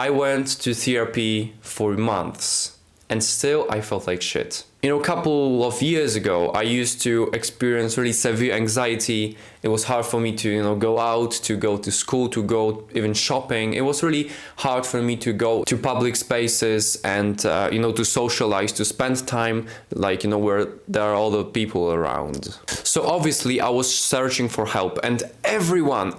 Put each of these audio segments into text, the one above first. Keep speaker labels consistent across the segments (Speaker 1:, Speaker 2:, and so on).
Speaker 1: I went to therapy for months and still I felt like shit. A couple of years ago, I used to experience really severe anxiety. It was hard for me to, go out, to go to school, to go even shopping. It was really hard for me to go to public spaces and, to socialize, to spend time, where there are other people around. So obviously I was searching for help, and everyone,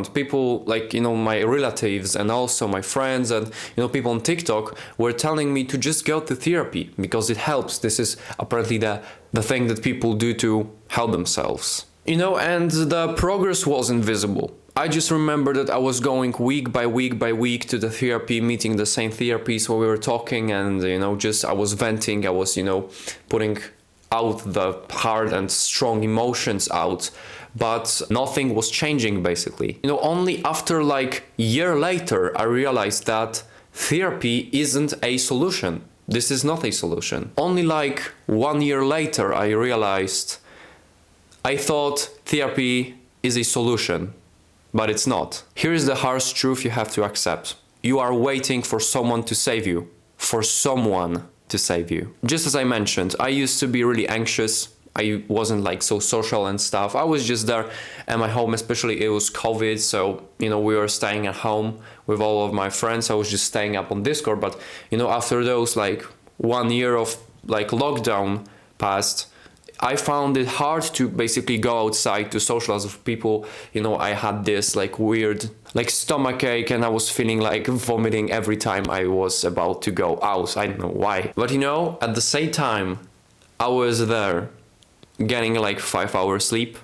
Speaker 1: people my relatives and also my friends and, people on TikTok were telling me to just go to therapy because it helps. This is apparently the thing that people do to help themselves. And the progress wasn't visible. I just remember that I was going week by week to the therapy, meeting the same therapists where we were talking and, I was venting, I was, putting out the hard and strong emotions out, but nothing was changing basically. Only after year later, I realized that therapy isn't a solution. This is not a solution. Only 1 year later, I realized I thought therapy is a solution, but it's not. Here's the harsh truth you have to accept. You are waiting for someone to save you. For someone to save you. Just as I mentioned, I used to be really anxious. I wasn't so social and stuff. I was just there at my home, especially it was COVID. So, we were staying at home with all of my friends. I was just staying up on Discord. But, after those 1 year of lockdown passed, I found it hard to basically go outside to socialize with people. I had this weird stomach ache and I was feeling vomiting every time I was about to go out. I don't know why. But at the same time, I was there getting 5 hours sleep.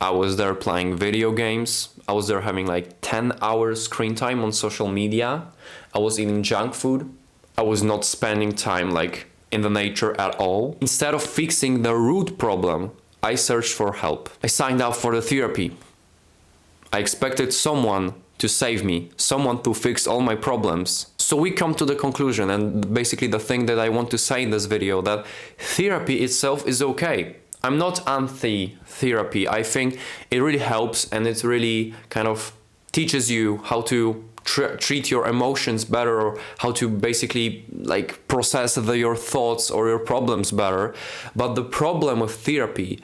Speaker 1: I was there playing video games. I was there having 10 hours screen time on social media. I was eating junk food. I was not spending time in the nature at all. Instead of fixing the root problem, I searched for help. I signed up for the therapy. I expected someone to save me, someone to fix all my problems. So we come to the conclusion, and basically the thing that I want to say in this video, that therapy itself is okay. I'm not anti-therapy. I think it really helps and it really kind of teaches you how to treat your emotions better, or how to basically process your thoughts or your problems better. But the problem with therapy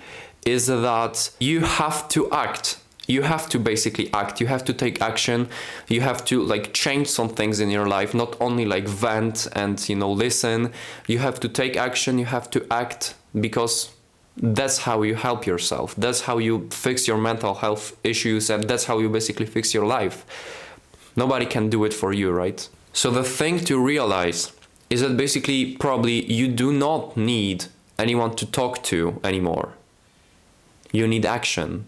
Speaker 1: is that you have to act. You have to basically act. You have to take action. You have to change some things in your life, not only vent and listen. You have to take action. You have to act, because that's how you help yourself. That's how you fix your mental health issues, and that's how you basically fix your life. Nobody can do it for you, right? So the thing to realize is that basically probably you do not need anyone to talk to anymore. You need action.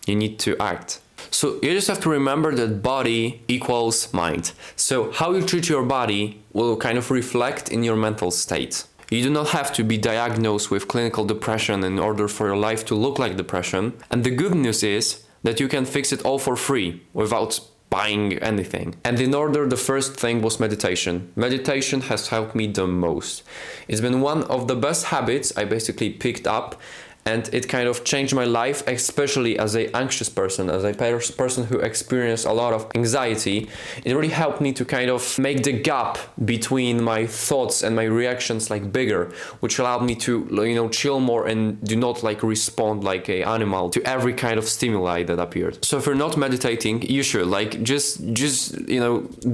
Speaker 1: You need to act. So you just have to remember that body equals mind. So how you treat your body will kind of reflect in your mental state. You do not have to be diagnosed with clinical depression in order for your life to look like depression. And the good news is that you can fix it all for free without buying anything. And in order, the first thing was meditation. Meditation has helped me the most. It's been one of the best habits I basically picked up, and it kind of changed my life, especially as an anxious person, as a person who experienced a lot of anxiety. It really helped me to kind of make the gap between my thoughts and my reactions bigger, which allowed me to, chill more and do not respond like an animal to every kind of stimuli that appeared. So if you're not meditating, you should just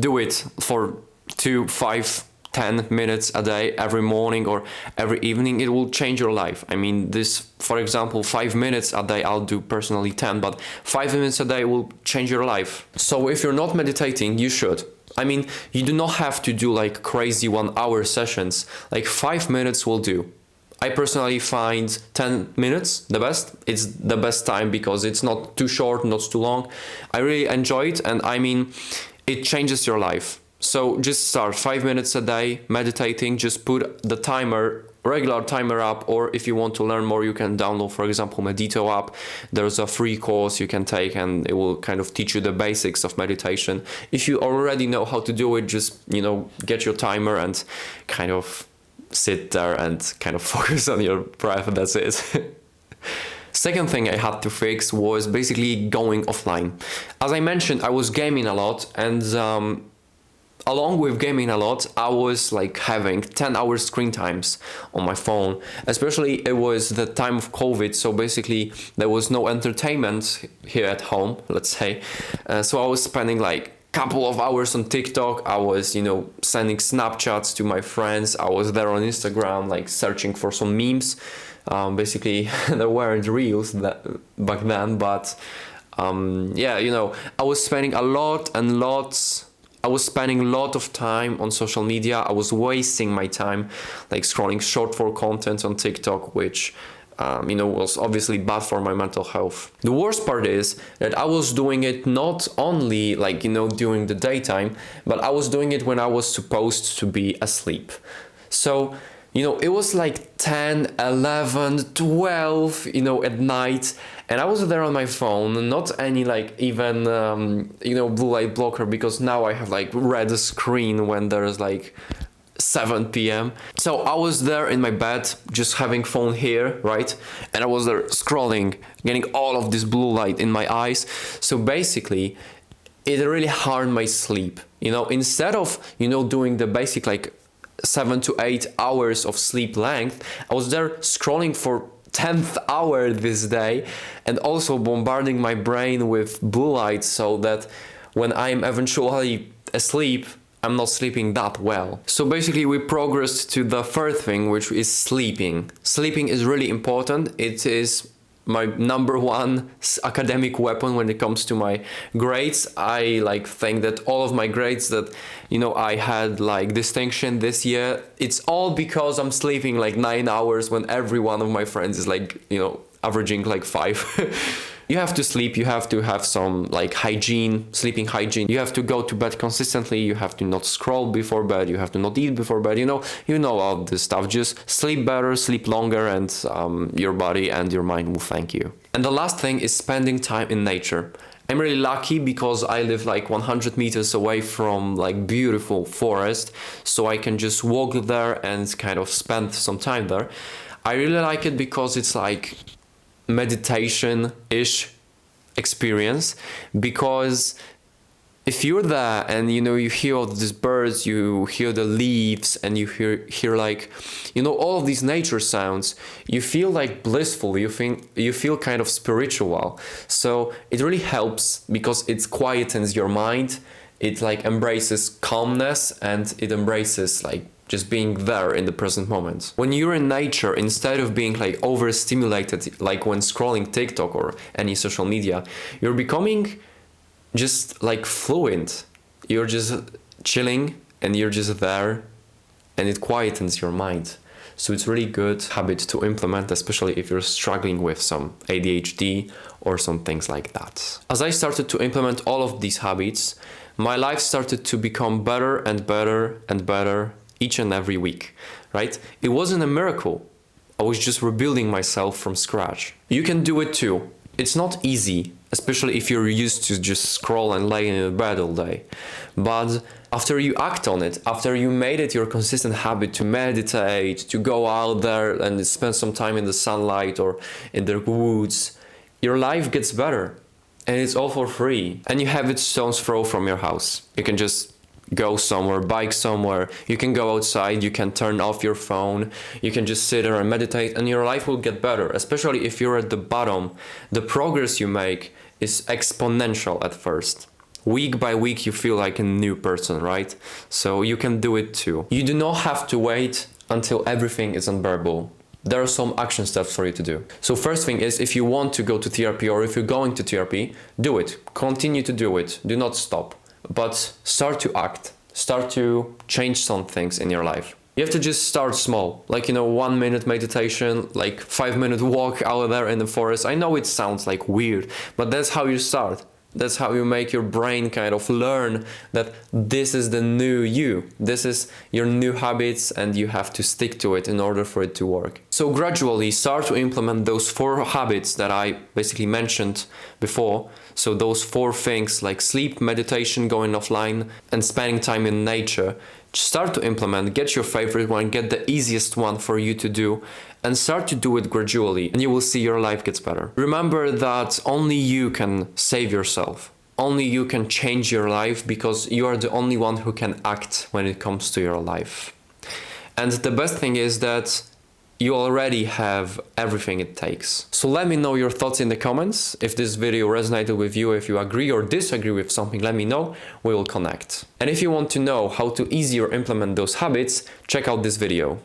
Speaker 1: do it for 2, 5, 10 minutes a day, every morning or every evening. It will change your life. I mean, this, for example, 5 minutes a day, I'll do personally 10, but 5 minutes a day will change your life. So if you're not meditating, you should. I mean, you do not have to do crazy 1 hour sessions. 5 minutes will do. I personally find 10 minutes the best. It's the best time because it's not too short, not too long. I really enjoy it, and I mean, it changes your life. So just start 5 minutes a day meditating. Just put the regular timer up, or if you want to learn more, you can download, for example, Medito app. There's a free course you can take and it will kind of teach you the basics of meditation. If you already know how to do it, just, get your timer and kind of sit there and kind of focus on your breath. That's it. Second thing I had to fix was basically going offline. As I mentioned, I was gaming a lot, and along with gaming a lot, I was like having 10 hours screen times on my phone. Especially it was the time of COVID, so basically there was no entertainment here at home, let's say. So I was spending like couple of hours on TikTok. I was, sending Snapchats to my friends. I was there on Instagram, like searching for some memes. Basically, there weren't reels back then, but I was spending a lot of time on social media. I was wasting my time, like scrolling short form content on TikTok, which was obviously bad for my mental health. The worst part is that I was doing it not only during the daytime, but I was doing it when I was supposed to be asleep. So, it was like 10, 11, 12, at night, and I was there on my phone, not any even, blue light blocker, because now I have like red screen when there's like 7 p.m. So I was there in my bed, just having phone here, right? And I was there scrolling, getting all of this blue light in my eyes. So basically, it really harmed my sleep. Instead of, doing the basic 7 to 8 hours of sleep length, I was there scrolling for 10th hour this day and also bombarding my brain with blue light so that when I'm eventually asleep, I'm not sleeping that well. So basically we progressed to the third thing, which is sleeping. Sleeping is really important. It is my number one academic weapon when it comes to my grades. I think that all of my grades that I had distinction this year, it's all because I'm sleeping 9 hours when every one of my friends is averaging 5. You have to sleep, you have to have some hygiene, sleeping hygiene. You have to go to bed consistently, you have to not scroll before bed, you have to not eat before bed, you know all this stuff. Just sleep better, sleep longer, and your body and your mind will thank you. And the last thing is spending time in nature. I'm really lucky because I live 100 meters away from beautiful forest, so I can just walk there and kind of spend some time there. I really like it because it's meditation-ish experience, because if you're there and you hear all these birds, you hear the leaves, and you hear all of these nature sounds, you feel blissful, you feel kind of spiritual. So it really helps because it quietens your mind, it embraces calmness, and it embraces just being there in the present moment. When you're in nature, instead of being overstimulated, when scrolling TikTok or any social media, you're becoming just fluent. You're just chilling and you're just there, and it quietens your mind. So it's really good habit to implement, especially if you're struggling with some ADHD or some things like that. As I started to implement all of these habits, my life started to become better and better and better each and every week, right? It wasn't a miracle. I was just rebuilding myself from scratch. You can do it too. It's not easy, especially if you're used to just scroll and lay in bed all day. But after you act on it, after you made it your consistent habit to meditate, to go out there and spend some time in the sunlight or in the woods, your life gets better. And it's all for free. And you have it stone's throw from your house. You can just go somewhere, bike somewhere, you can go outside, you can turn off your phone, you can just sit there and meditate, and your life will get better. Especially if you're at the bottom, the progress you make is exponential at first. Week by week you feel like a new person, right? So you can do it too. You do not have to wait until everything is unbearable. There are some action steps for you to do. So first thing is, if you want to go to therapy, or if you're going to therapy, do it. Continue to do it. Do not stop. But start to act, start to change some things in your life. You have to just start small, 1 minute meditation, 5 minute walk out there in the forest. I know it sounds weird, but that's how you start. That's how you make your brain kind of learn that this is the new you. This is your new habits, and you have to stick to it in order for it to work. So gradually start to implement those 4 habits that I basically mentioned before. So those 4 things like sleep, meditation, going offline, and spending time in nature. Start to implement, get your favorite one, get the easiest one for you to do, and start to do it gradually, and you will see your life gets better. Remember that only you can save yourself. only you can change your life, because you are the only one who can act when it comes to your life. And the best thing is that you already have everything it takes. So let me know your thoughts in the comments. If this video resonated with you, if you agree or disagree with something, let me know, we will connect. And if you want to know how to easier implement those habits, check out this video.